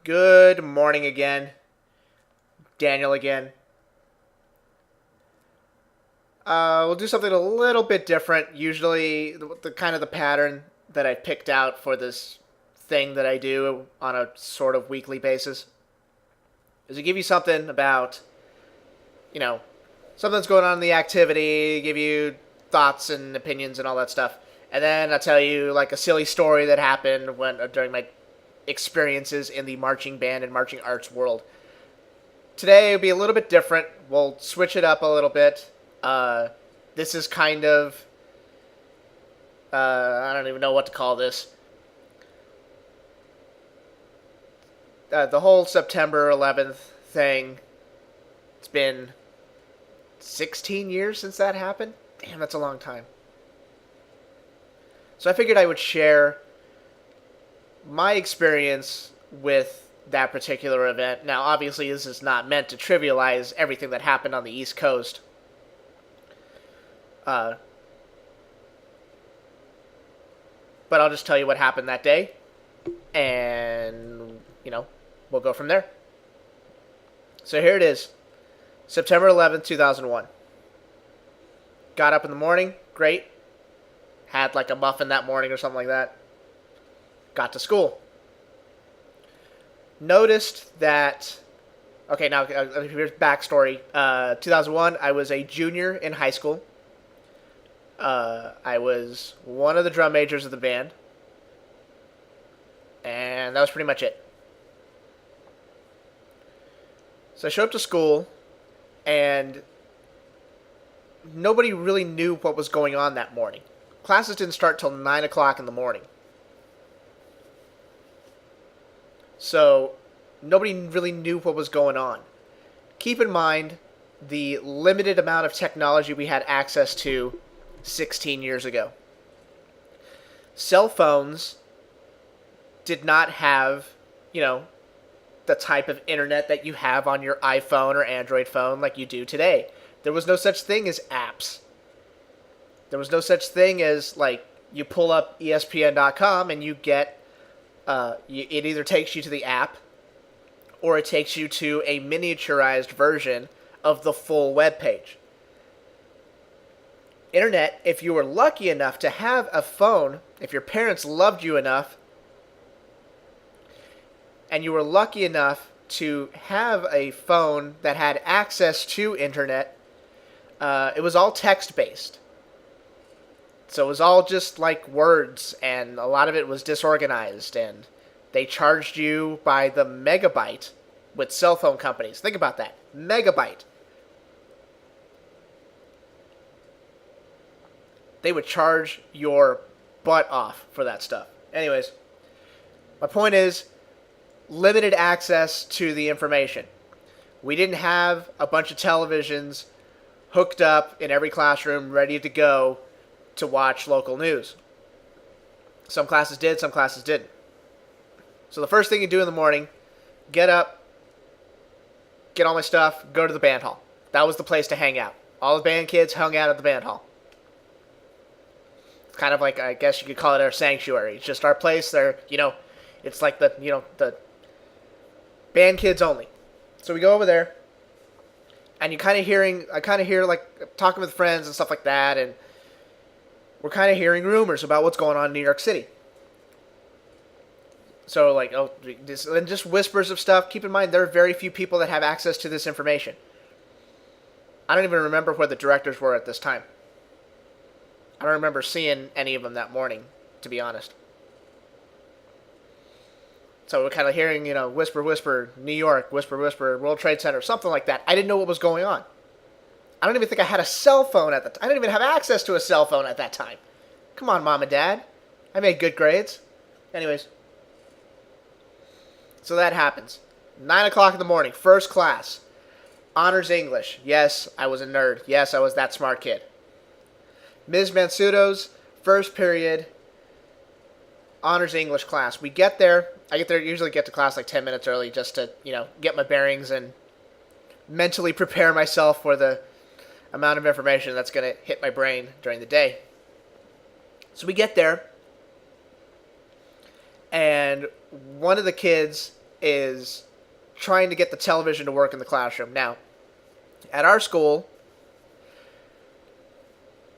Good morning again. Daniel again. We'll do something a little bit different. Usually, the kind of the pattern that I picked out for this thing that I do on a sort of weekly basis is to give you something about, you know, something that's going on in the activity, give you thoughts and opinions and all that stuff. And then I'll tell you like a silly story that happened during my experiences in the marching band and marching arts world. Today will be a little bit different. We'll switch it up a little bit. This is kind of I don't even know what to call this. The whole September 11th thing. It's been 16 years since that happened. Damn, that's a long time. So I figured I would share my experience with that particular event. Now, obviously, this is not meant to trivialize everything that happened on the East Coast. But I'll just tell you what happened that day, and, we'll go from there. So here it is, September 11th, 2001. Got up in the morning, great. Had like a muffin that morning or something like that. Got to school. Noticed that, okay, now here's backstory. 2001, I was a junior in high school. I was one of the drum majors of the band. And that was pretty much it. So I showed up to school, and nobody really knew what was going on that morning. Classes didn't start till 9 o'clock in the morning. So nobody really knew what was going on. Keep in mind the limited amount of technology we had access to 16 years ago. Cell phones did not have, the type of internet that you have on your iPhone or Android phone like you do today. There was no such thing as apps. There was no such thing as, you pull up ESPN.com and you get, it either takes you to the app or it takes you to a miniaturized version of the full web page. Internet, if you were lucky enough to have a phone, if your parents loved you enough, and you were lucky enough to have a phone that had access to internet, it was all text-based. So it was all just like words, and a lot of it was disorganized, and they charged you by the megabyte with cell phone companies. Think about that. Megabyte. They would charge your butt off for that stuff. Anyways, my point is, limited access to the information. We didn't have a bunch of televisions hooked up in every classroom ready to go to watch local news. Some classes did, some classes didn't. So the first thing you do in the morning, get up, get all my stuff, go to the band hall. That was the place to hang out. All the band kids hung out at the band hall. It's kind of like, I guess you could call it our sanctuary. It's just our place there, it's like the band kids only. So we go over there, and I kind of hear talking with friends and stuff like that, and we're kind of hearing rumors about what's going on in New York City. So just whispers of stuff. Keep in mind, there are very few people that have access to this information. I don't even remember where the directors were at this time. I don't remember seeing any of them that morning, to be honest. So we're kind of hearing, whisper, whisper, New York, whisper, whisper, World Trade Center, something like that. I didn't know what was going on. I don't even think I had a cell phone at the time. I didn't even have access to a cell phone at that time. Come on, Mom and Dad. I made good grades. Anyways. So that happens. 9 o'clock in the morning, first class. Honors English. Yes, I was a nerd. Yes, I was that smart kid. Ms. Mansuto's first period honors English class. We get there. I usually get to class like 10 minutes early just to, get my bearings and mentally prepare myself for the amount of information that's going to hit my brain during the day. So we get there, and one of the kids is trying to get the television to work in the classroom. Now, at our school,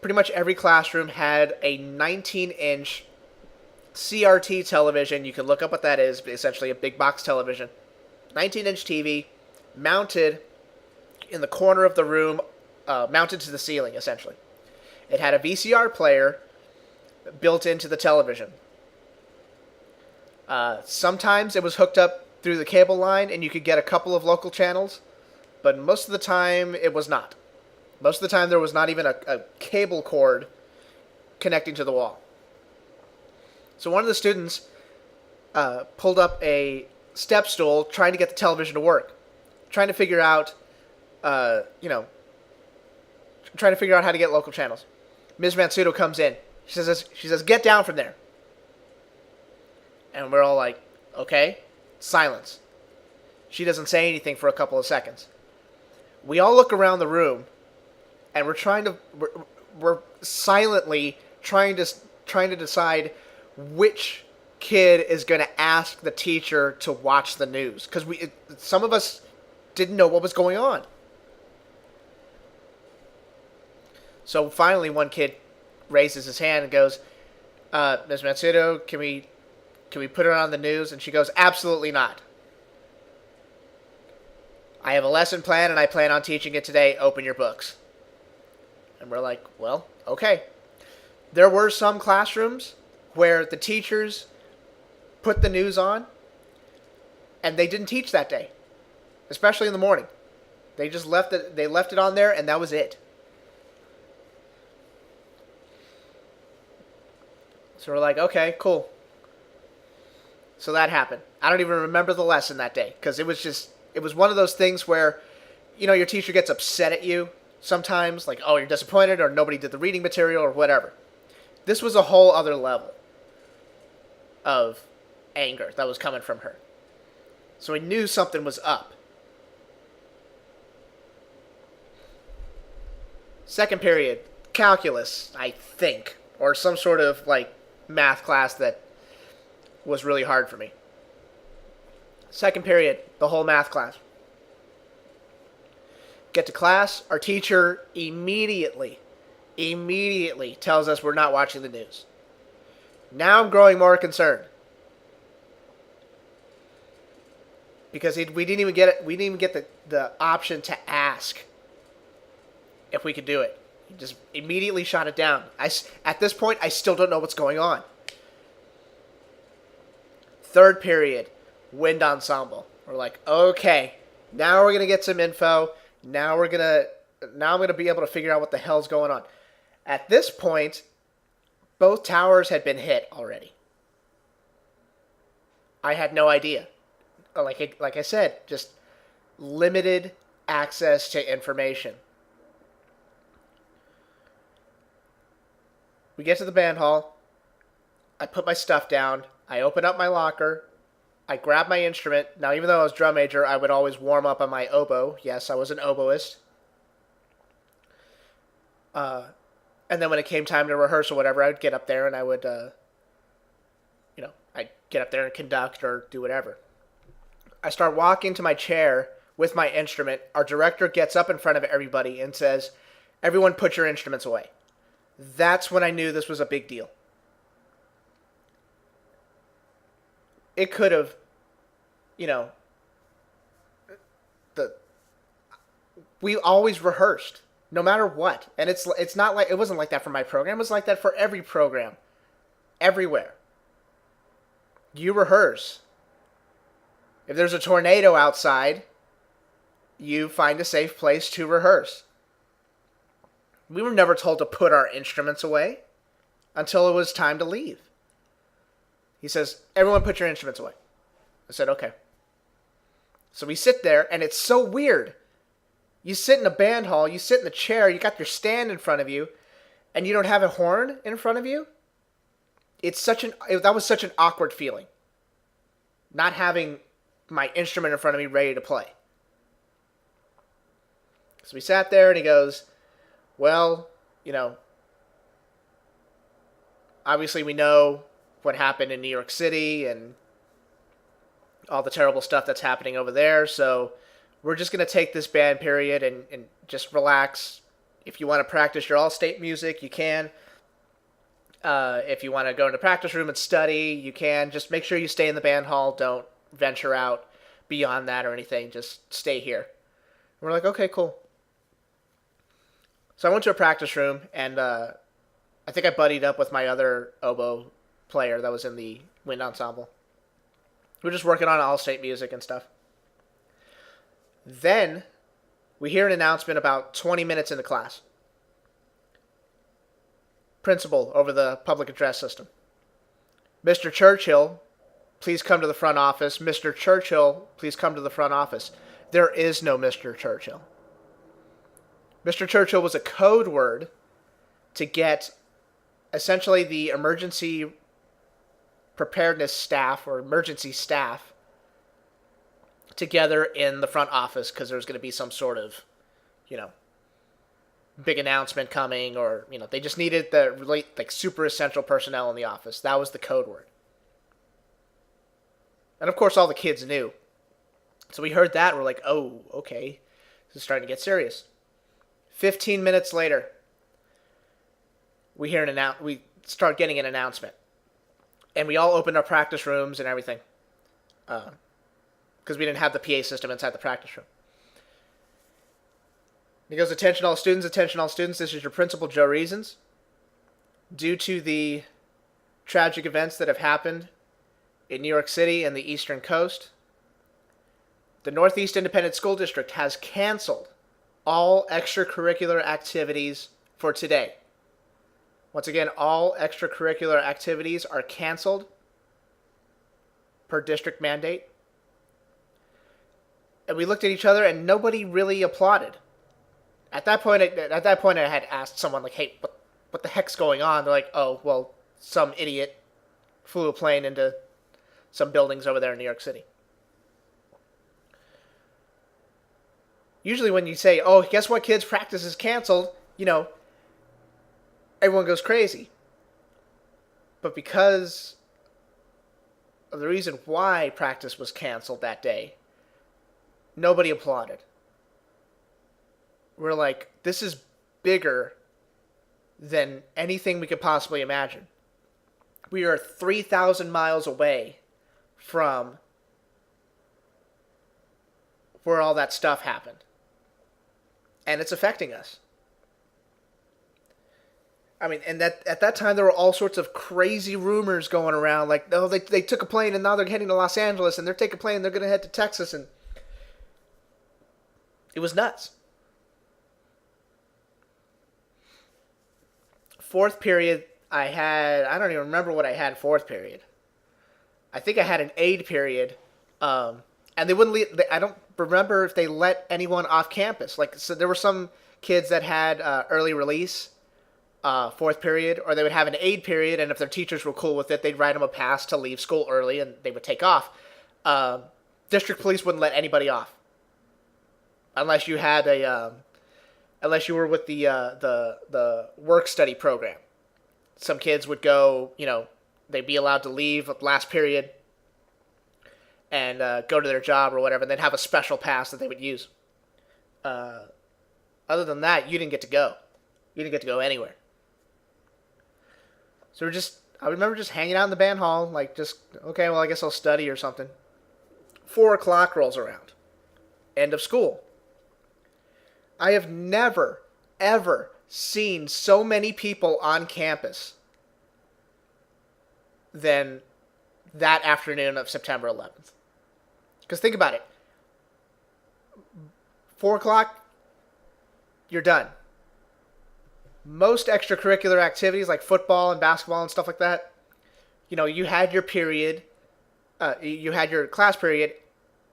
pretty much every classroom had a 19-inch CRT television. You can look up what that is, but essentially a big box television. 19-inch TV mounted in the corner of the room, mounted to the ceiling, essentially. It had a VCR player built into the television. Sometimes it was hooked up through the cable line and you could get a couple of local channels, but most of the time it was not. Most of the time there was not even a cable cord connecting to the wall. So one of the students pulled up a step stool trying to get the television to work, trying to figure out, trying to figure out how to get local channels. Ms. Mansudo comes in. She says, "Get down from there." And we're all like, okay. Silence. She doesn't say anything for a couple of seconds. We all look around the room, and we're silently trying to decide which kid is going to ask the teacher to watch the news, because some of us didn't know what was going on. So finally, one kid raises his hand and goes, "Ms. Matsudo, can we put it on the news?" And she goes, "Absolutely not. I have a lesson plan and I plan on teaching it today. Open your books." And we're like, well, okay. There were some classrooms where the teachers put the news on and they didn't teach that day, especially in the morning. They just left it on there and that was it. So we're like, okay, cool. So that happened. I don't even remember the lesson that day because it was one of those things where, your teacher gets upset at you sometimes, like, oh, you're disappointed or nobody did the reading material or whatever. This was a whole other level of anger that was coming from her. So we knew something was up. Second period, calculus, I think, or some sort of math class that was really hard for me. Second period, the whole math class. Get to class, our teacher immediately tells us we're not watching the news. Now I'm growing more concerned. Because we didn't even get the option to ask if we could do it. He just immediately shot it down. At this point, I still don't know what's going on. Third period, wind ensemble. We're like, okay, now we're gonna get some info. Now I'm gonna be able to figure out what the hell's going on. At this point, both towers had been hit already. I had no idea. Like I said, just limited access to information. We get to the band hall. I put my stuff down. I open up my locker. I grab my instrument. Now, even though I was drum major, I would always warm up on my oboe. Yes, I was an oboist. And then when it came time to rehearse or whatever, I would get up there and I would, I'd get up there and conduct or do whatever. I start walking to my chair with my instrument. Our director gets up in front of everybody and says, "Everyone put your instruments away." That's when I knew this was a big deal. It could have, we always rehearsed, no matter what. And it's not like, it wasn't like that for my program. It was like that for every program, everywhere. You rehearse. If there's a tornado outside, you find a safe place to rehearse. We were never told to put our instruments away until it was time to leave. He says, "Everyone put your instruments away." I said, okay. So we sit there, and it's so weird. You sit in a band hall, you sit in the chair, you got your stand in front of you, and you don't have a horn in front of you. That was such an awkward feeling. Not having my instrument in front of me ready to play. So we sat there, and he goes, "Well, obviously we know what happened in New York City, and all the terrible stuff that's happening over there. So we're just going to take this band period and just relax. If you want to practice your all-state music, you can. If you want to go in the practice room and study, you can. Just make sure you stay in the band hall. Don't venture out beyond that or anything. Just stay here. And we're like, okay, cool. So I went to a practice room, and I think I buddied up with my other oboe player that was in the wind ensemble. We were just working on all-state music and stuff. Then we hear an announcement about 20 minutes into class. Principal over the public address system. Mr. Churchill, please come to the front office. Mr. Churchill, please come to the front office. There is no Mr. Churchill. Mr. Churchill was a code word to get essentially the emergency preparedness staff or emergency staff together in the front office because there was going to be some sort of, big announcement coming, or, they just needed the super essential personnel in the office. That was the code word. And of course all the kids knew. So we heard that and we're like, oh, okay. This is starting to get serious. 15 minutes later, we start getting an announcement. And we all opened our practice rooms and everything. Because we didn't have the PA system inside the practice room. He goes, attention all students, this is your principal, Joe Reasons. Due to the tragic events that have happened in New York City and the Eastern Coast, the Northeast Independent School District has canceled all extracurricular activities for today. Once again, all extracurricular activities are canceled per district mandate. And we looked at each other and nobody really applauded. At that point, I had asked someone, like, hey, what the heck's going on? They're like, oh, well, some idiot flew a plane into some buildings over there in New York City. Usually when you say, oh, guess what, kids, practice is canceled, everyone goes crazy. But because of the reason why practice was canceled that day, nobody applauded. We're like, this is bigger than anything we could possibly imagine. We are 3,000 miles away from where all that stuff happened. And it's affecting us. I mean, and at that time, there were all sorts of crazy rumors going around. Like, oh, they took a plane and now they're heading to Los Angeles. And they're taking a plane and they're going to head to Texas. And it was nuts. Fourth period, I don't even remember what I had fourth period. I think I had an aid period. And they wouldn't I don't remember if they let anyone off campus. So there were some kids that had early release. Fourth period, or they would have an aid period, and if their teachers were cool with it, they'd write them a pass to leave school early, and they would take off. District police wouldn't let anybody off unless you had unless you were with the work study program. Some kids would go, they'd be allowed to leave last period and go to their job or whatever, and they'd have a special pass that they would use. Other than that, you didn't get to go. You didn't get to go anywhere. So I remember just hanging out in the band hall, okay, well, I guess I'll study or something. 4 o'clock rolls around. End of school. I have never, ever seen so many people on campus than that afternoon of September 11th. Because think about it. 4 o'clock, you're done. Most extracurricular activities like football and basketball and stuff like that, you had your period, you had your class period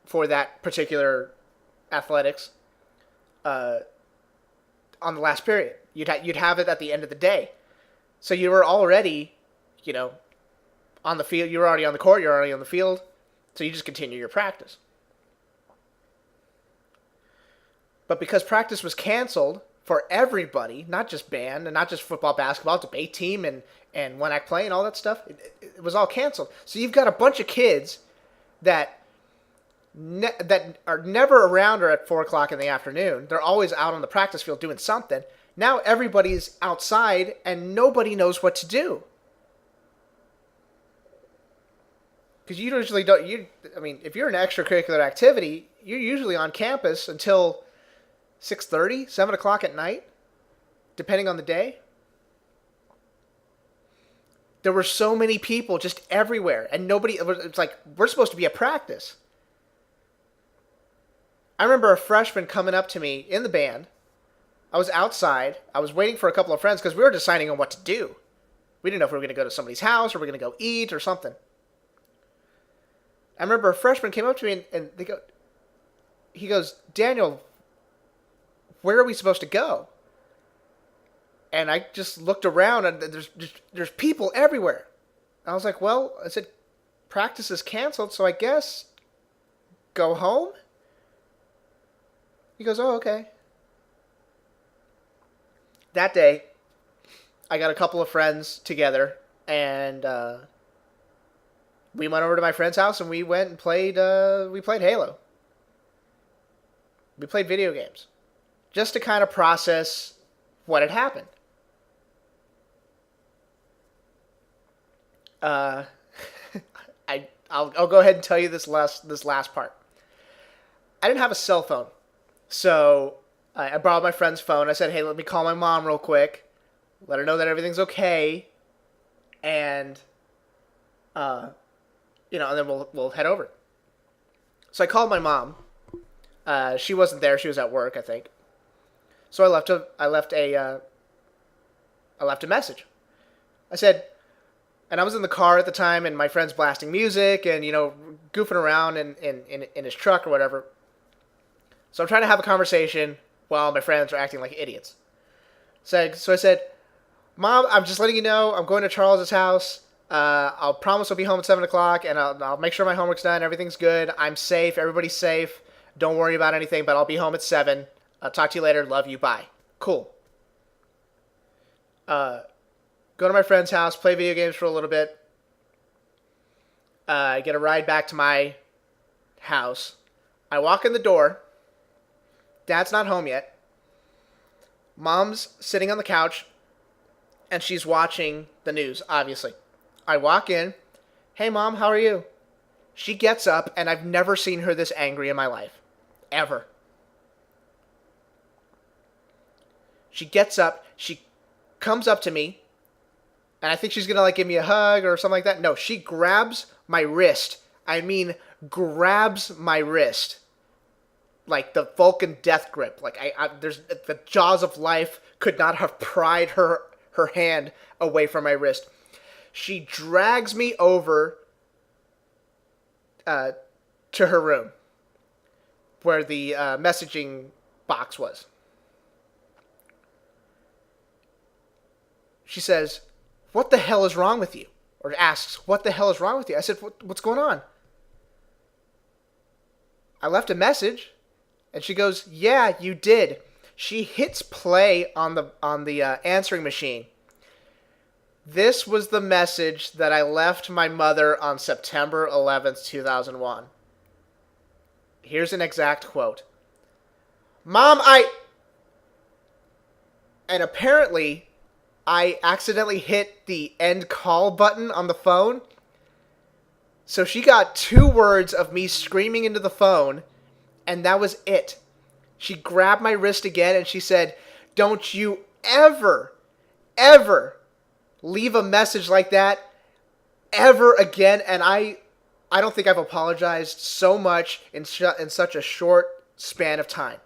for that particular athletics on the last period. You'd have it at the end of the day. So you were already, on the field. You were already on the court. You're already on the field. So you just continue your practice. But because practice was canceled for everybody, not just band and not just football, basketball, debate team and one act play and all that stuff, it was all canceled. So you've got a bunch of kids that that are never around or at 4 o'clock in the afternoon. They're always out on the practice field doing something. Now everybody's outside and nobody knows what to do. Because you usually don't. If you're an extracurricular activity, you're usually on campus until 6:30, 7 o'clock at night, depending on the day. There were so many people just everywhere, and nobody. It's like we're supposed to be at practice. I remember a freshman coming up to me in the band. I was outside. I was waiting for a couple of friends because we were deciding on what to do. We didn't know if we were going to go to somebody's house or we were going to go eat or something. I remember a freshman came up to me and he goes, Daniel, where are we supposed to go? And I just looked around and there's people everywhere. I was like, well, I said, practice is canceled, so I guess go home? He goes, oh, okay. That day, I got a couple of friends together, and we went over to my friend's house, and we went and played Halo. We played video games, just to kind of process what had happened. I'll go ahead and tell you this last part. I didn't have a cell phone, so I borrowed my friend's phone. I said, hey, let me call my mom real quick, let her know that everything's okay, and and then we'll head over. So I called my mom. She wasn't there; she was at work, I think. So I left a message. I said, and I was in the car at the time, and my friend's blasting music and goofing around in his truck or whatever. So I'm trying to have a conversation while my friends are acting like idiots. So I said, Mom, I'm just letting you know I'm going to Charles's house. I'll promise I'll be home at 7 o'clock, and I'll make sure my homework's done. Everything's good. I'm safe. Everybody's safe. Don't worry about anything, but I'll be home at 7. I'll talk to you later. Love you. Bye. Cool. Go to my friend's house, play video games for a little bit. Get a ride back to my house. I walk in the door. Dad's not home yet. Mom's sitting on the couch, and she's watching the news, obviously. I walk in. Hey, Mom, how are you? She gets up, and I've never seen her this angry in my life. Ever. She gets up. She comes up to me, and I think she's going to give me a hug or something like that. No, she grabs my wrist. I mean, grabs my wrist. Like the Vulcan death grip. There's the jaws of life could not have pried her hand away from my wrist. She drags me over to her room where the messaging box was. She says, what the hell is wrong with you? Or asks, what the hell is wrong with you? I said, what's going on? I left a message. And she goes, yeah, you did. She hits play on the answering machine. This was the message that I left my mother on September 11th, 2001. Here's an exact quote. Mom, And apparently, I accidentally hit the end call button on the phone. So she got 2 words of me screaming into the phone. And that was it. She grabbed my wrist again and she said, don't you ever, ever leave a message like that ever again. And I don't think I've apologized so much in such a short span of time.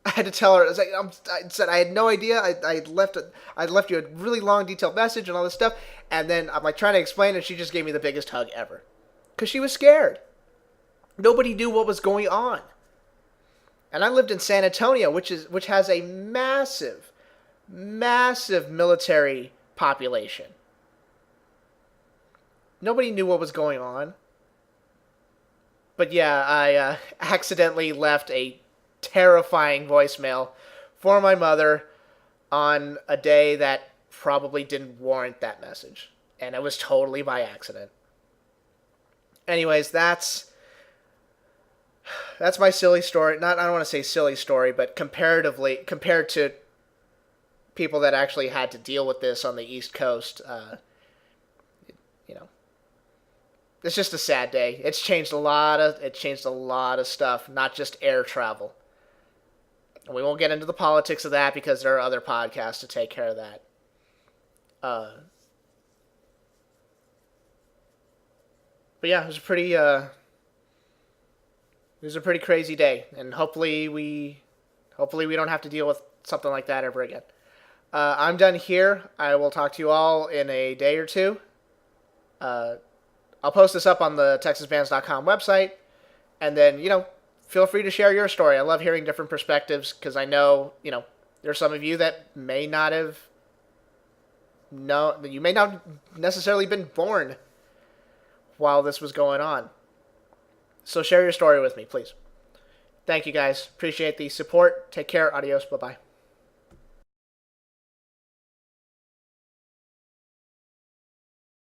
I had to tell her, I said I had no idea. I left you a really long, detailed message and all this stuff. And then I'm trying to explain, and she just gave me the biggest hug ever. Because she was scared. Nobody knew what was going on. And I lived in San Antonio, which has a massive, massive military population. Nobody knew what was going on. But yeah, I accidentally left a terrifying voicemail for my mother on a day that probably didn't warrant that message. And it was totally by accident. Anyways, that's that's my silly story. Not, I don't want to say silly story, but comparatively, compared to people that actually had to deal with this on the East Coast, you know, it's just a sad day. It changed a lot of stuff, not just air travel. And we won't get into the politics of that because there are other podcasts to take care of that. But yeah, it was a pretty crazy day, and hopefully we don't have to deal with something like that ever again. I'm done here. I will talk to you all in a day or two. I'll post this up on the TexasBands.com website, and then feel free to share your story. I love hearing different perspectives because I know there's some of you that may not have you may not necessarily been born while this was going on. So share your story with me, please. Thank you guys. Appreciate the support. Take care. Adios. Bye-bye.